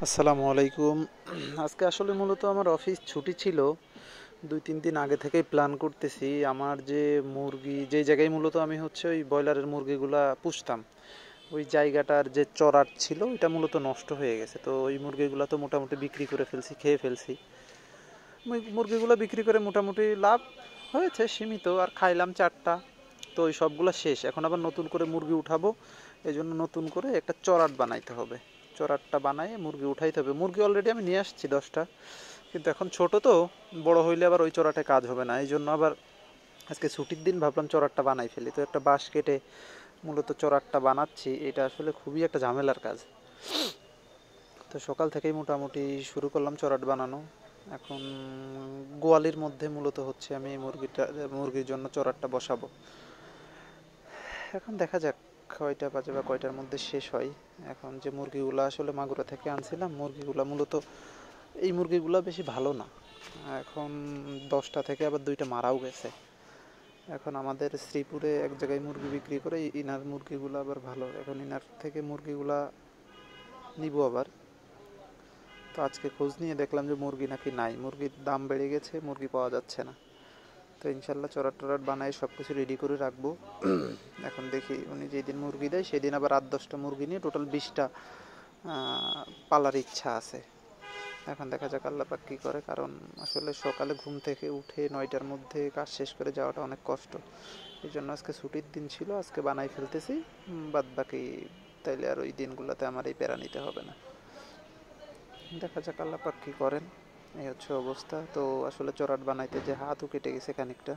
আসসালামু আলাইকুম। আজকে আসলে মূলত আমার অফিস ছুটি ছিল। 2-3 দিন আগে থেকেই প্ল্যান করতেছি আমার যে মুরগি যেই জায়গায় মূলত আমি হচ্ছে ওই ব্রয়লারের মুরগিগুলা পুষতাম, ওই জায়গাটার যে চড়ার ছিল ওইটা মূলত নষ্ট হয়ে গেছে। তো ওই মুরগিগুলা তো মোটামুটি বিক্রি করে ফেলছি, খেয়ে ফেলছি। ওই মুরগিগুলো বিক্রি করে মোটামুটি লাভ হয়েছে সীমিত, আর খাইলাম 4টা। তো ওই সবগুলো শেষ, এখন আবার নতুন করে মুরগি উঠাবো। এই জন্য নতুন করে একটা চড়াট বানাইতে হবে। চড়াটটা বানায় মুরগি উঠাইতে হবে। মুরগি অলরেডি আমি নিয়ে আসছি 10টা, কিন্তু এখন ছোট তো, বড় হইলে আবার ওই চড়াটে কাজ হবে না। এই জন্য আবার আজকে ছুটির দিন ভাবলাম চড়াটটা বানাই ফেলি। তো একটা বাঁশ কেটে মূলত চড়াটটা বানাচ্ছি। এটা আসলে খুবই একটা ঝামেলার কাজ। তো সকাল থেকেই মোটামুটি শুরু করলাম চড়াট বানানো। এখন গোয়ালির মধ্যে মূলত হচ্ছে আমি মুরগির জন্য চড়াটটা বসাবো। এখন দেখা যাক কয়টা বাজে বা কয়টার মধ্যে শেষ হয়। এখন যে মুরগিগুলো আসলে মাগুরা থেকে আনছিলাম, মুরগিগুলো মূলত এই মুরগিগুলো বেশি ভালো না। এখন 10টা থেকে আবার 2টা মারাও গেছে। এখন আমাদের শ্রীপুরে এক জায়গায় মুরগি বিক্রি করে, ইনার মুরগিগুলো আবার ভালো। এখন ইনার থেকে মুরগিগুলা নিব আবার। তো আজকে খোঁজ নিয়ে দেখলাম যে মুরগি নাকি নাই, মুরগির দাম বেড়ে গেছে, মুরগি পাওয়া যাচ্ছে না। তো ইনশাল্লাহ চড়াট টড়াট বানাই সব কিছু রেডি করে রাখবো। এখন দেখি উনি যেদিন মুরগি দেয় সেদিন আবার 8-10টা মুরগি নিয়ে টোটাল 20টা পালার ইচ্ছা আছে। এখন দেখা যাক আল্লাহ পাক কী করে, কারণ আসলে সকালে ঘুম থেকে উঠে 9টার মধ্যে কাজ শেষ করে যাওয়াটা অনেক কষ্ট। এই জন্য আজকে ছুটির দিন ছিল, আজকে বানাই ফেলতেছি। বাদ বাকি তাইলে আর ওই দিনগুলোতে আমার এই প্যারা নিতে হবে না। দেখা যাক আল্লাহ পাক কী করেন। এই হচ্ছে অবস্থা। তো আসলে চড়াট বানাইতে যে হাতও কেটে গেছে খানিকটা।